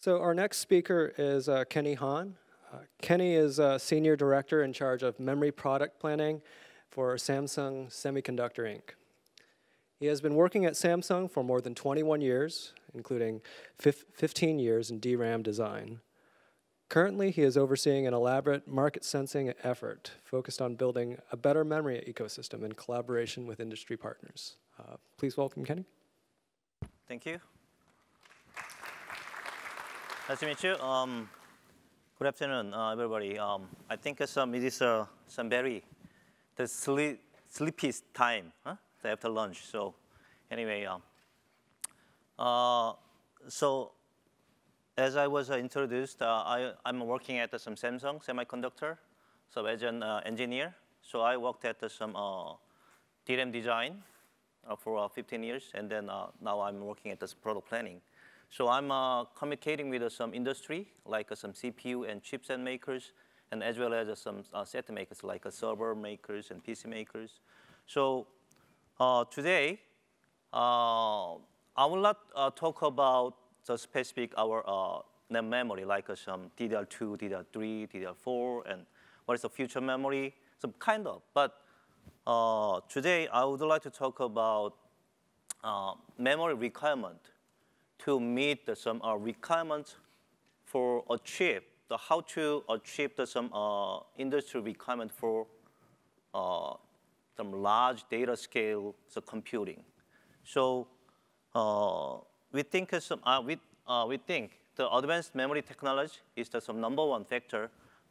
So our next speaker is Kenny Han. Kenny is a Senior Director in charge of Memory Product Planning for Samsung Semiconductor, Inc. He has been working at Samsung for more than 21 years, including 15 years in DRAM design. Currently, he is overseeing an elaborate market sensing effort focused on building a better memory ecosystem in collaboration with industry partners. Please welcome Kenny. Thank you. Nice to meet you. Good afternoon, everybody. I think it is some very the sleepiest time after lunch. So anyway, so as I was introduced, I'm working at some Samsung Semiconductor, so as an engineer. So I worked at some DRAM design for 15 years, and then now I'm working at this product planning. So I'm communicating with some industry, like some CPU and chipset makers, and as well as some set makers, like server makers and PC makers. So today, I will not talk about the specific our memory, like some DDR2, DDR3, DDR4, and what is the future memory, some kind of. But today, I would like to talk about memory requirement to meet some requirements for achieve how to achieve some industry requirement for some large data scale computing. So we think we think the advanced memory technology is the #1 factor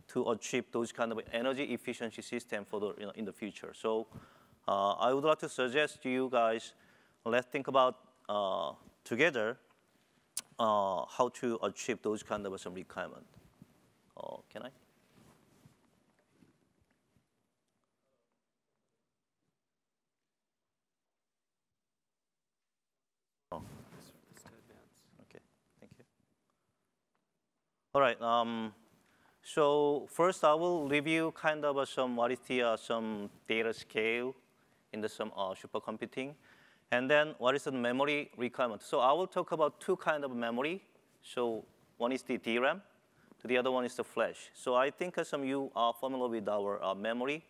to achieve those kind of energy efficiency system for the in the future. So I would like to suggest to you guys, let's think about together how to achieve those kind of some requirement. Can I? Oh. Okay, thank you. All right. So first, I will review kind of some what is the some data scale in the some supercomputing. And then what is the memory requirement? So I will talk about two kinds of memory. So one is the DRAM, the other one is the flash. So I think some you are familiar with our memory,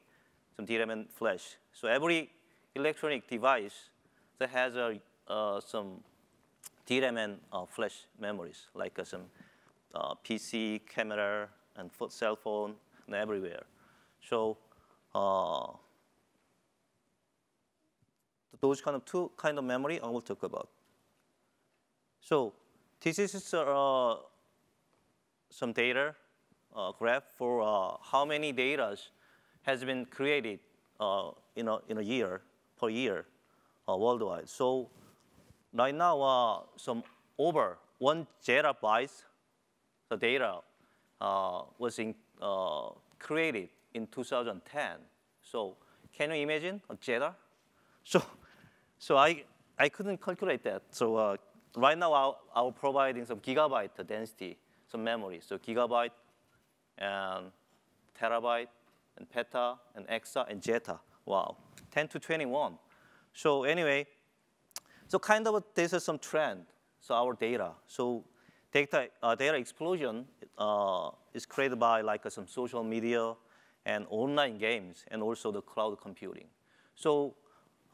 some DRAM and flash. So every electronic device that has some DRAM and flash memories, like some PC, camera, and cell phone, and everywhere. So those two kind of memory I will talk about. So this is some data graph for how many data has been created in a year per year worldwide. So right now some over 1 zettabyte the data was created in 2010. So can you imagine a zetta? So I couldn't calculate that. So right now I'll providing some gigabyte density, some memory. So gigabyte and terabyte and peta and exa and zetta. Wow, 10 to 21. So anyway, so kind of this is some trend. So our data. So data explosion is created by like some social media and online games and also the cloud computing. So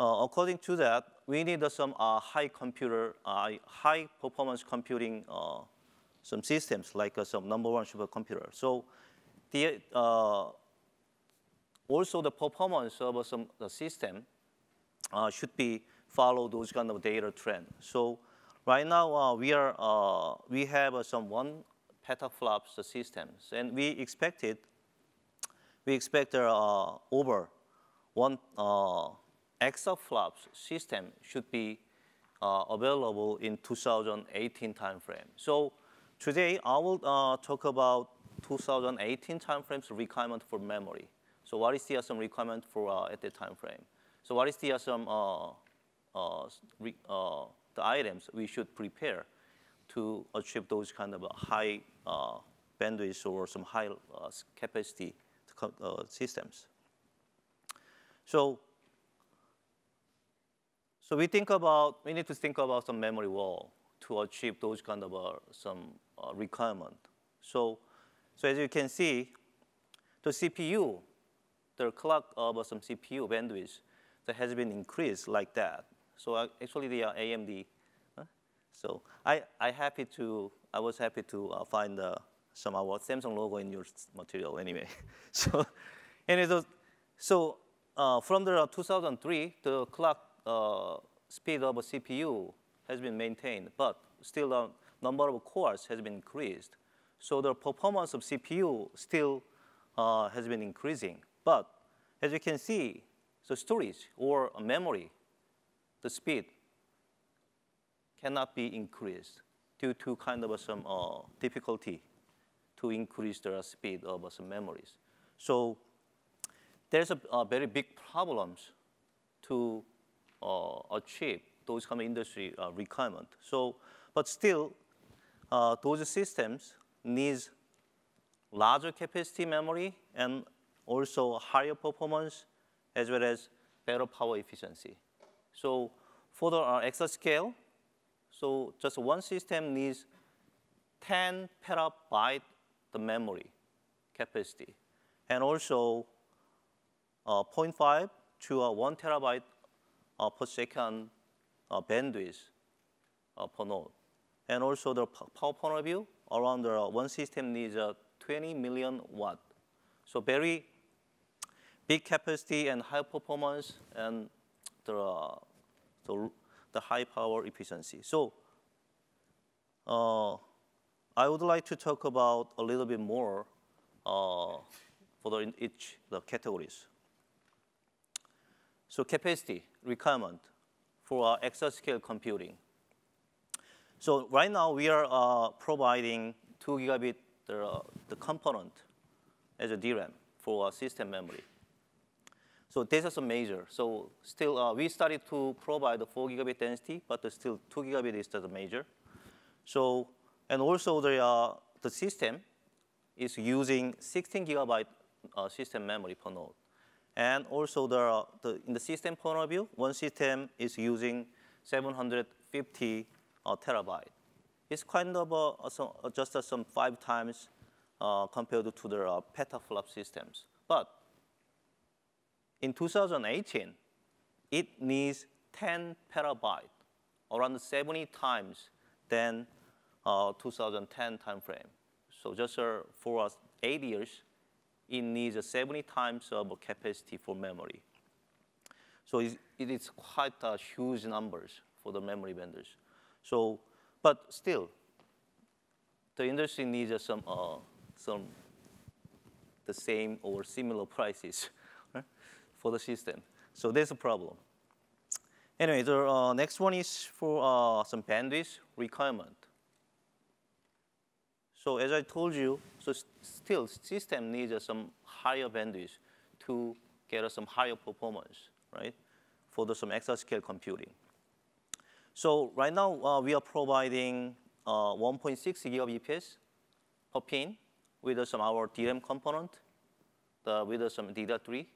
according to that, we need some high performance computing some systems like some #1 supercomputer. So the also the performance of some system should be follow those kind of data trend. So right now we have some 1 petaflops systems, and we expect over 1 exaflops system should be available in 2018 timeframe. So today I will talk about 2018 timeframes requirement for memory. So what is the some requirement for at the time frame? So what is the some the items we should prepare to achieve those kind of high bandwidth or some high capacity systems? So we need to think about some memory wall to achieve those kind of some requirement. So as you can see, the CPU, the clock of some CPU bandwidth that has been increased like that. So actually, they are AMD. So I was happy to find some of our Samsung logo in your material anyway. So anyway, from the 2003, the clock speed of a CPU has been maintained, but still the number of cores has been increased. So the performance of CPU still has been increasing. But as you can see, the storage or memory, the speed cannot be increased due to kind of some difficulty to increase the speed of some memories. So there's a very big problems to achieve those kind of industry requirement. So, but still, those systems needs larger capacity memory and also higher performance as well as better power efficiency. So for the Exa-Scale, so just one system needs 10 petabyte the memory capacity, and also 0.5 to 1 terabyte per second bandwidth per node. And also the power point of view, around the one system needs 20 million watt. So very big capacity and high performance and the high power efficiency. So I would like to talk about a little bit more for each the categories. So capacity requirement for Exa-Scale Computing. So right now we are providing 2 gigabit the component as a DRAM for system memory. So this is a major. So still we started to provide the 4 gigabit density, but still 2 gigabit is the major. So and also the system is using 16 gigabyte system memory per node. And also in the system point of view, one system is using 750 terabyte. It's kind of just some 5 times compared to the petaflop systems. But in 2018, it needs 10 petabyte, around 70 times than 2010 timeframe. So just for 8 years, it needs 70 times of capacity for memory. So it is quite huge numbers for the memory vendors. So, but still, the industry needs the same or similar prices for the system. So there's a problem. Anyway, the next one is for some bandwidth requirement. So as I told you, so still system needs some higher bandwidth to get some higher performance, right, for some Exa-Scale computing. So right now we are providing 1.6 gigabps per pin with some our DRAM component, with some DDR3.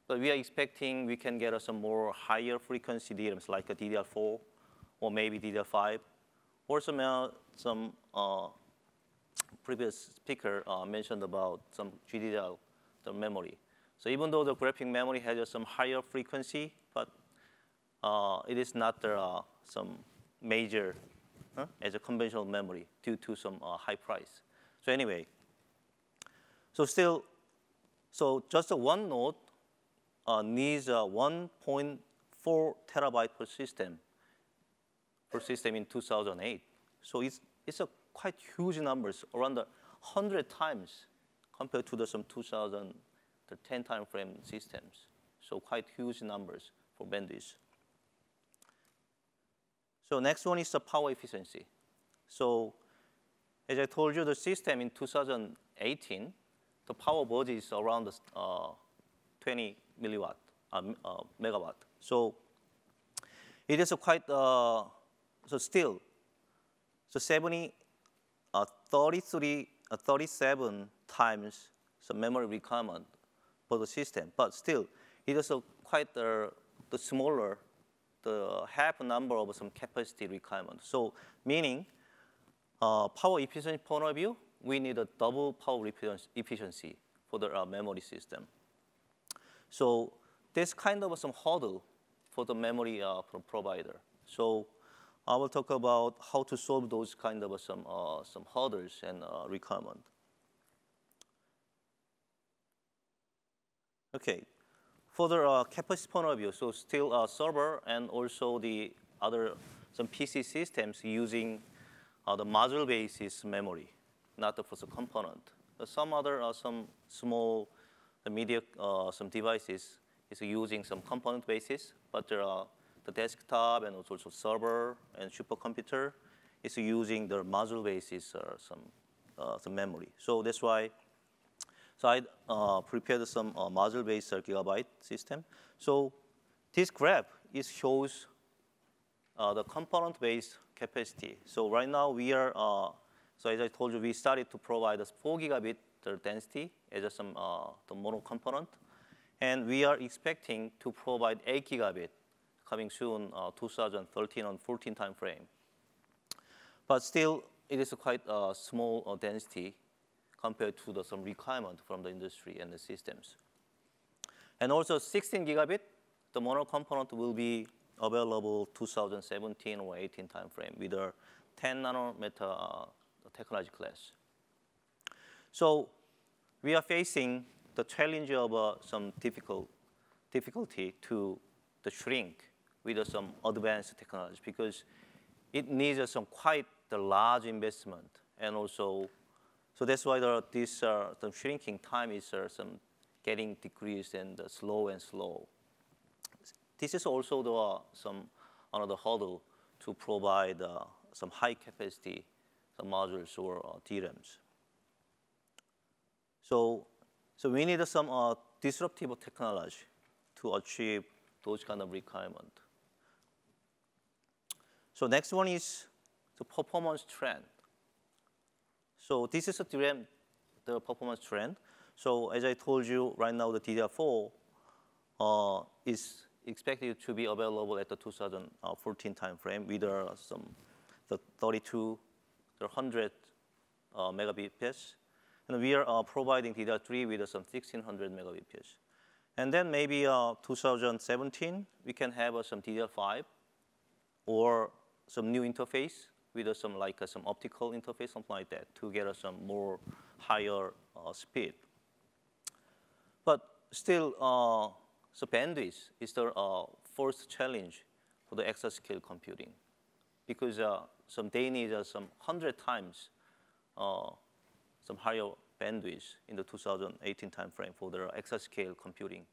But we are expecting we can get some more higher frequency DRAMs like a DDR4 or maybe DDR5, or some previous speaker mentioned about some GDDR, the memory. So even though the graphic memory has some higher frequency, but it is not some major as a conventional memory due to some high price. So anyway, so still, so just one node needs 1.4 terabyte per system in 2008. So it's a quite huge numbers, around 100 times compared to some 2010 timeframe systems. So quite huge numbers for bandwidth. So next one is the power efficiency. So as I told you, the system in 2018, the power budget is around 20 megawatt. So it is a quite, so still, so 37 times the memory requirement for the system, but still, it is a quite the smaller, the half number of some capacity requirement. So meaning, power efficiency point of view, we need a double power efficiency for the memory system. So this kind of some hurdle for the memory provider. So I will talk about how to solve those kind of some hurdles and requirement. Okay, for the capacity point of view, so still server and also the other some PC systems using the module basis memory, not the first component. Some other some small media some devices is using some component basis, but the desktop and also server and supercomputer is using the module basis some memory. So that's why. So I prepared some module-based gigabyte system. So this graph shows the component-based capacity. So right now we are, so as I told you, we started to provide us 4 gigabit density as the mono component. And we are expecting to provide 8 gigabit coming soon, 2013 and 14 timeframe. But still, it is a quite small density compared to some requirement from the industry and the systems. And also 16 gigabit, the mono component will be available 2017 or 18 timeframe with a 10 nanometer technology class. So we are facing the challenge of some difficulty to the shrink with some advanced technology because it needs some quite the large investment and also so that's why this the shrinking time is some getting decreased and slow and slow. This is also some another hurdle to provide some high capacity some modules or DRAMs. So we need some disruptive technology to achieve those kind of requirement. So next one is the performance trend. So this is the performance trend. So as I told you, right now the DDR4 is expected to be available at the 2014 timeframe with the 32, the 100 megabps. And we are providing DDR3 with some 1600 megabps. And then maybe 2017, we can have some DDR5 or some new interface with some optical interface, something like that, to get some more higher speed. But still, so bandwidth is the first challenge for the Exa-Scale computing, because they need some 100 times some higher bandwidth in the 2018 timeframe for the Exa-Scale computing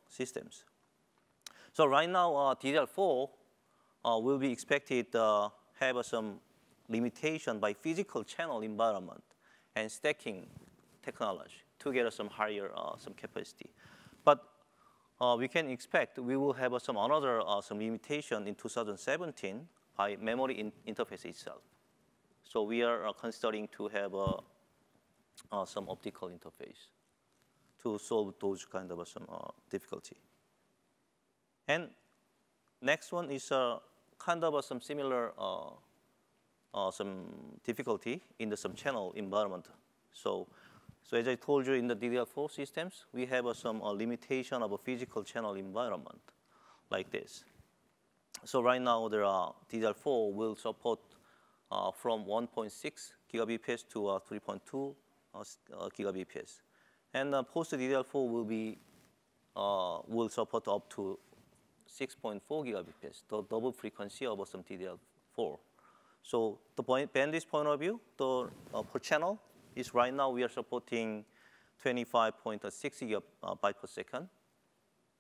systems. So right now, DDR4 will be expected have some limitation by physical channel environment and stacking technology to get some higher some capacity. But we can expect we will have some another some limitation in 2017 by memory interface itself. So we are considering to have some optical interface to solve those kind of some difficulty. And next one is kind of some similar some difficulty in the some channel environment. So as I told you, in the DDR4 systems, we have some limitation of a physical channel environment like this. So right now, there are DDR4 will support from 1.6 gigabps to 3.2 gigabps, and post DDR4 will be will support up to 6.4 gigabps, the double frequency of some DDR4. So the bandwidth point of view, the per channel is right now we are supporting 25.6 gigabyte per second,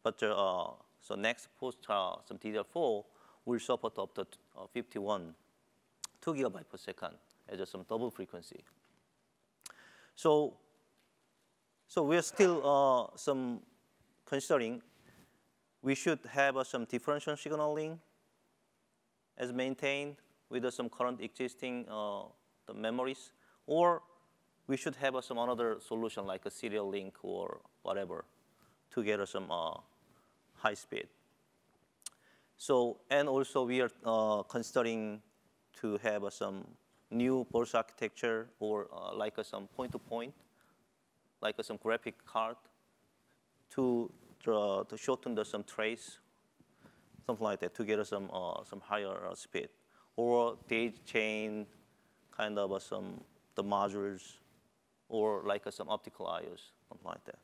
but so next post some DDR4 will support up to 2 gigabyte per second as some double frequency. So we are still some considering we should have some differential signaling as maintained with some current existing the memories, or we should have some another solution like a serial link or whatever to get some high speed. So, and also we are considering to have some new burst architecture or like some point-to-point, like some graphic card to shorten some trace, something like that, to get some higher speed, or daisy chain kind of the modules, or like some optical IOs, something like that.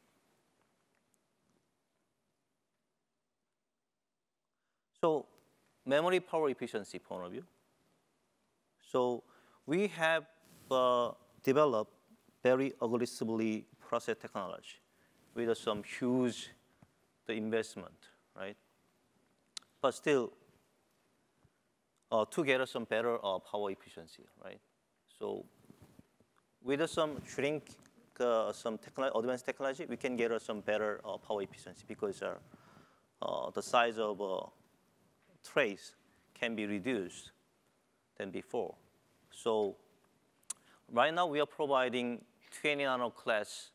So memory power efficiency point of view. So we have developed very aggressively process technology with some huge investment, right? But still, to get some better power efficiency, right? So with some shrink, some advanced technology, we can get some better power efficiency because the size of trace can be reduced than before. So right now we are providing 20 nano class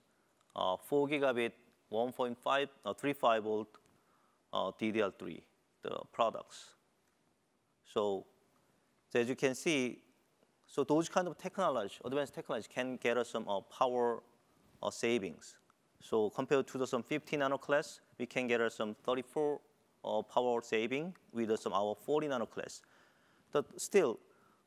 4 gigabit 1.5 35 volt DDR3 the products. So as you can see, so those kind of technology, advanced technology, can get us some power savings. So compared to some 15 nano class, we can get us some 34 power saving with our 40 nano class. But still,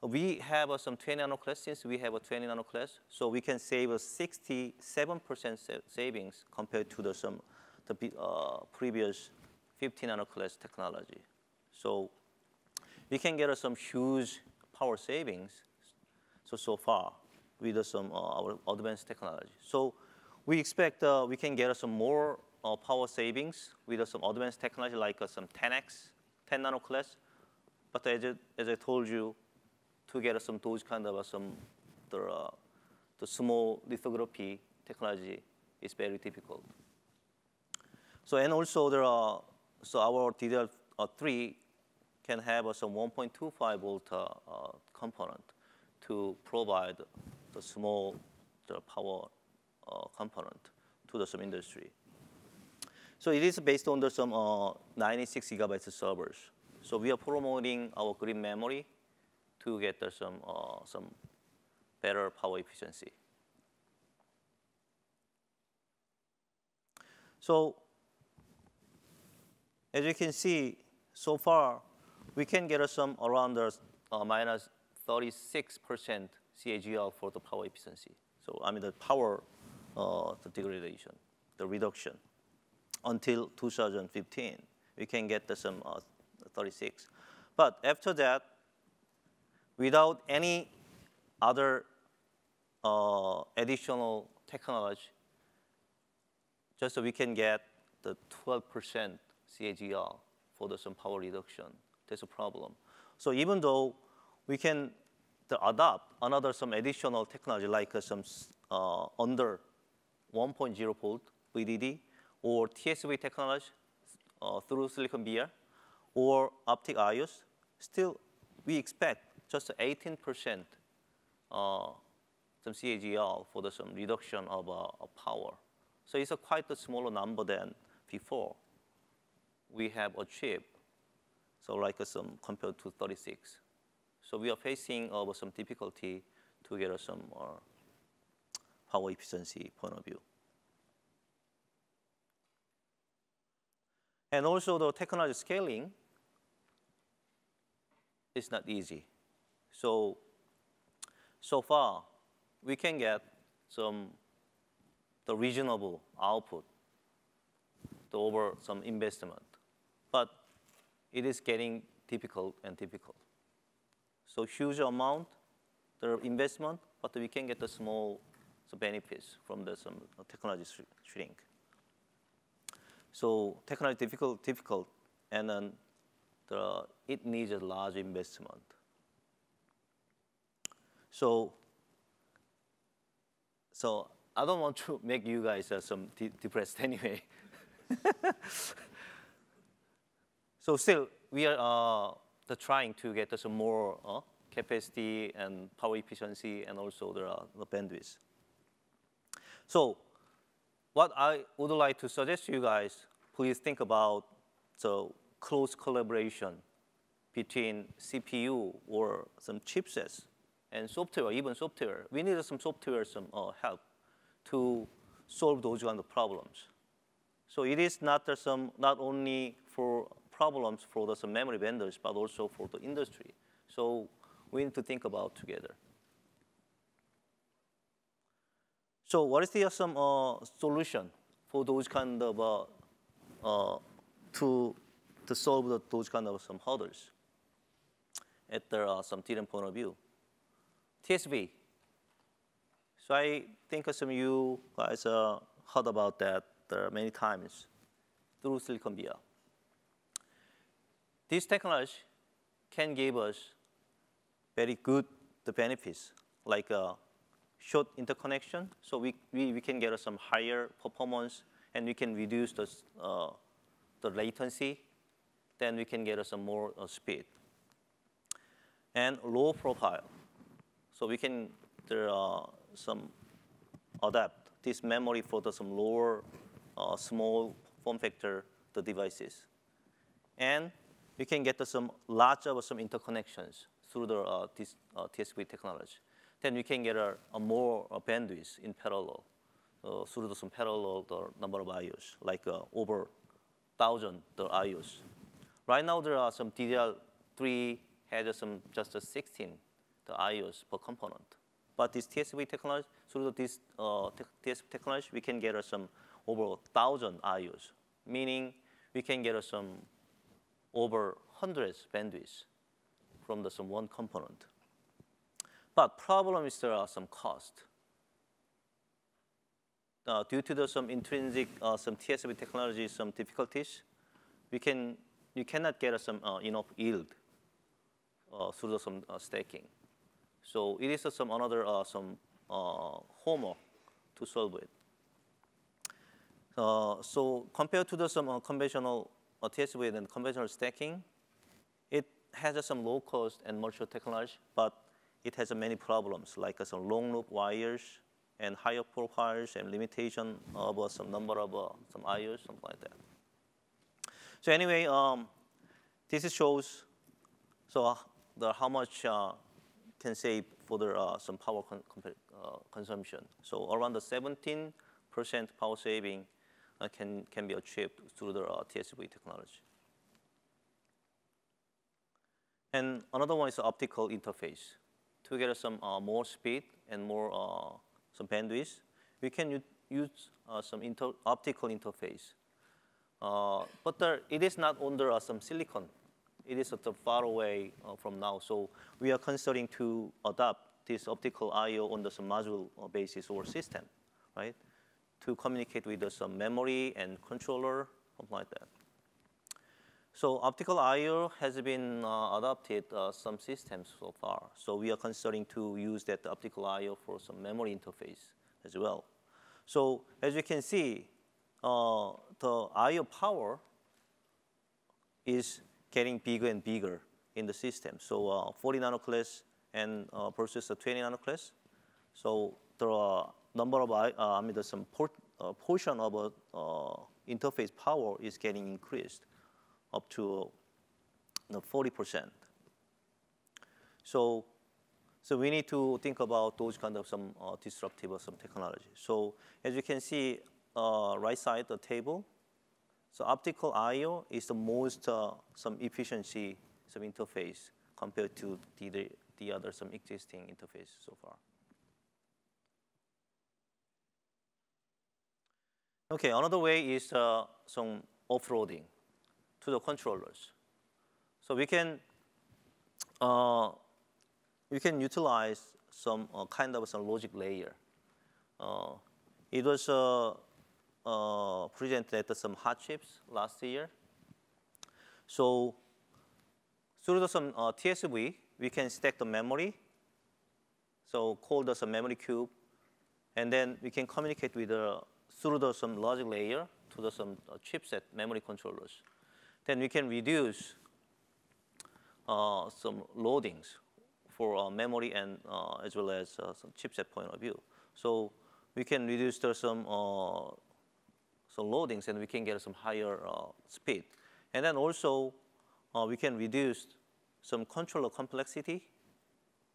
we have some 20 nano class. Since we have a 20 nano class, so we can save a 67% savings compared to the previous 15 nano class technology. So we can get some huge power savings so far with some our advanced technology. So we expect we can get some more power savings with some advanced technology like some 10x, 10 nano class. But as I told you, to get some those kind of the small lithography technology is very difficult. So and also there are our DDR3 can have some 1.25 volt component to provide the small power component to some industry. So it is based on some 96 gigabytes servers. So we are promoting our green memory to get some better power efficiency. So as you can see, so far we can get some around minus 36% CAGR for the power efficiency. So I mean the power, the degradation, the reduction. Until 2015, we can get some 36. But after that, without any other additional technology, just so we can get the 12% CAGR for some power reduction. That's a problem. So even though we can adopt another some additional technology like some under 1.0 volt VDD or TSV technology through silicon via or optic IOs, still we expect just 18% some CAGR for some reduction of power. So it's quite a smaller number than before we have achieved. So like some compared to 36. So we are facing some difficulty to get some power efficiency point of view. And also the technology scaling is not easy. So far, we can get the reasonable output over some investment. But it is getting difficult and difficult. So huge amount, the investment, but we can get the small benefits from some technology shrink. So technology difficult, and then it needs a large investment. So I don't want to make you guys some depressed anyway. So still, we are trying to get some more capacity and power efficiency, and also the bandwidth. So what I would like to suggest to you guys, please think about the close collaboration between CPU or some chipsets and software, even software. We need some software, some help to solve those kind of problems. So it is not not only for problems for some memory vendors, but also for the industry. So we need to think about together. So what is the solution for those kind of to solve those kind of some hurdles at the some DRAM point of view? TSV. So I think some of you guys heard about that many times through Silicon Via. This technology can give us very good benefits, like short interconnection. So we can get some higher performance, and we can reduce the latency. Then we can get some more speed. And low profile. So we can adapt this memory for some lower small form factor devices. And we can get some larger some interconnections through this TSV technology. Then we can get a more bandwidth in parallel through some parallel number of IOs, like over 1,000 IOs. Right now there are some DDR3 has just 16 IOs per component. But this TSV technology, through this TSV technology, we can get some over 1,000 IOs, meaning we can get some over hundreds bandwidth from some one component. But problem is there are some cost. Due to some intrinsic some TSV technology, some difficulties, you cannot get some enough yield through some stacking. So it is some another homework to solve it. So compared to some conventional TSV and conventional stacking, it has some low cost and mature technology, but it has many problems, like some long loop wires and higher profiles and limitation of some number of some IOs, something like that. So anyway, this shows how much can save for some power consumption. So around the 17% power saving can be achieved through the TSV technology. And another one is optical interface. To get some more speed and more some bandwidth, we can use some optical interface. But it is not under some silicon. It is far away from now. So we are considering to adopt this optical I/O on some module basis or system, right? To communicate with some memory and controller, something like that. So optical I/O has been adopted some systems so far. So we are considering to use that optical I/O for some memory interface as well. So as you can see, the I/O power is getting bigger and bigger in the system. So 40 nanoclass and versus 20 nanoclass. So the number of some portion of interface power is getting increased up to 40%. So we need to think about those kind of some disruptive some technology. So as you can see, right side the table. So optical I/O is the most some efficiency some interface compared to the other some existing interface so far. Okay, another way is some offloading to the controllers. So we can utilize some kind of some logic layer. It was presented at some hot chips last year. So through some TSV, we can stack the memory, so called some memory cube, and then we can communicate with through some logic layer to some chipset memory controllers. Then we can reduce some loadings for memory and as well as some chipset point of view. So we can reduce some loadings, and we can get some higher speed. And then also we can reduce some controller complexity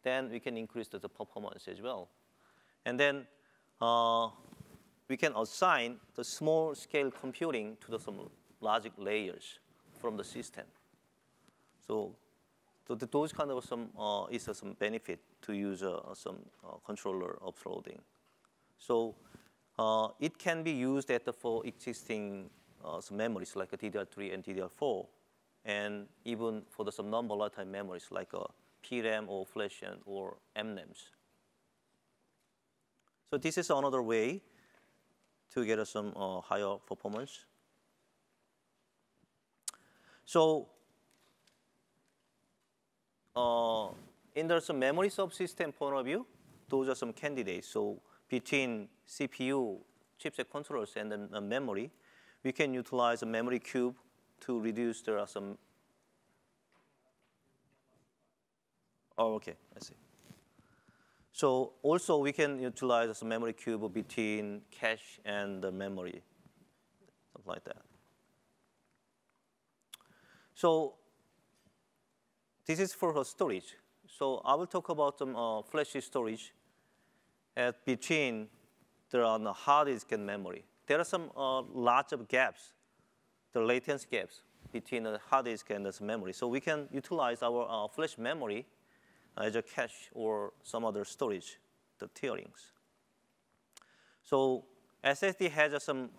then we can increase the performance as well. And then we can assign the small scale computing to some logic layers from the system. So those kind of some benefit to use some controller offloading. So it can be used for existing some memories like DDR3 and DDR4, and even for some non-volatile memories like PRAM or flash or MRAMs. So this is another way to get some higher performance. So in the some memory subsystem point of view, those are some candidates. So between CPU, chipset controllers, and the memory, we can utilize a memory cube to reduce some. Oh, okay, I see. So also we can utilize some memory cube between cache and the memory, something like that. So this is for her storage. So I will talk about some flash storage between the hard disk and memory. There are some lots of gaps, the latency gaps between the hard disk and the memory. So we can utilize our flash memory as a cache or some other storage, the tierings. So SSD has some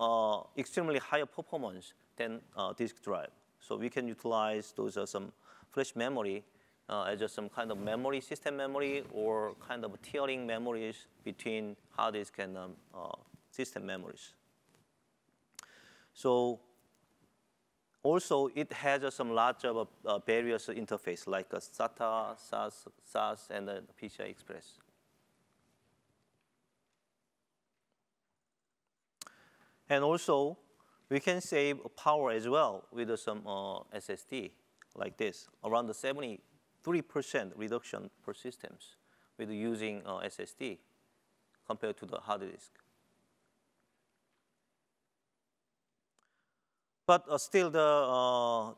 extremely higher performance than disk drive. So we can utilize those some flash memory as some kind of memory, system memory, or kind of tiering memories between hard disk and system memories. So also it has some lots of various interface like SATA, SAS, and PCI Express. And also we can save power as well with some SSD like this, around the 73% reduction per systems with using SSD compared to the hard disk. But still,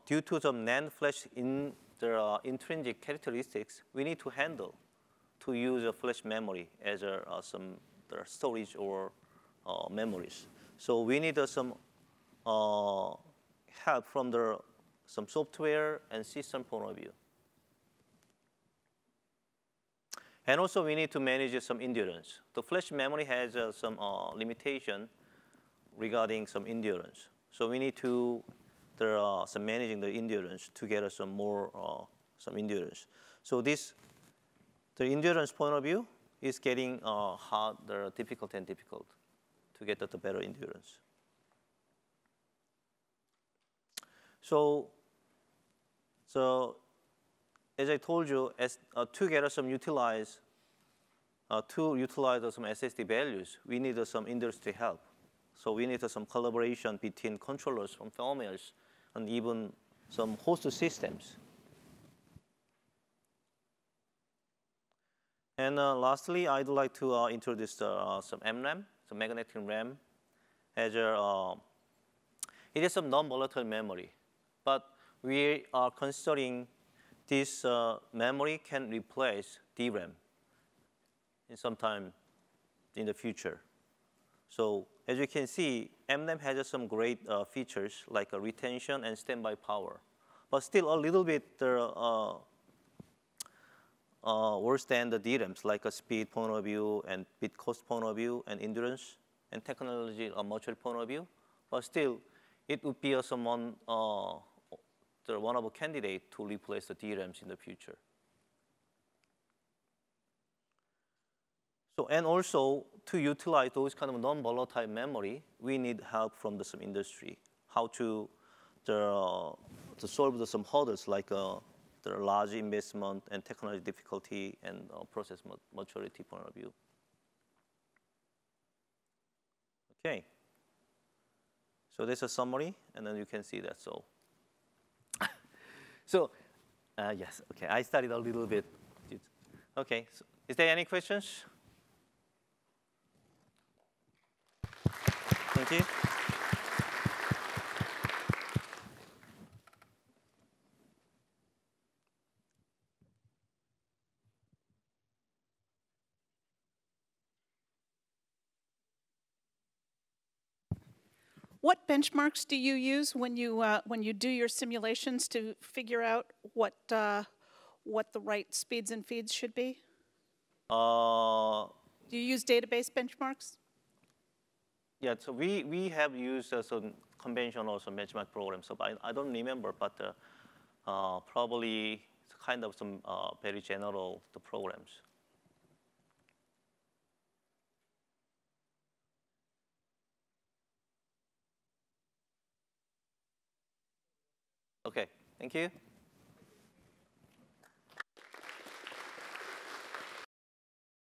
due to some NAND flash in the intrinsic characteristics, we need to handle to use a flash memory as some storage or memories. So we need some help from some software and system point of view. And also we need to manage some endurance. The flash memory has some limitation regarding some endurance. So we need to some managing the endurance to get some more some endurance. So the endurance point of view is getting harder, difficult and difficult to get the better endurance. So as I told you, to get some utilize some SSD values, we need some industry help. So we need some collaboration between controllers from firmwares and even some host systems. And lastly, I'd like to introduce some MRAM, some magnetic RAM, as it is some non-volatile memory. But we are considering this memory can replace DRAM in some time in the future. So as you can see, MRAM has some great features like retention and standby power, but still a little bit worse than the DRAMs, like a speed point of view and bit cost point of view and endurance and technology maturity point of view. But still, it would be one of a candidate to replace the DRAMs in the future. So, and also, to utilize those kind of non-volatile memory, we need help from some industry, how to solve some hurdles like the large investment and technology difficulty and process maturity point of view. Okay. So there's a summary, and then you can see that. So, yes, okay, I studied a little bit. Okay, so is there any questions? Thank you. What benchmarks do you use when you do your simulations to figure out what the right speeds and feeds should be? Do you use database benchmarks? Yeah, so we have used some conventional benchmark programs. So I don't remember, but probably it's kind of some very general programs. Okay, thank you.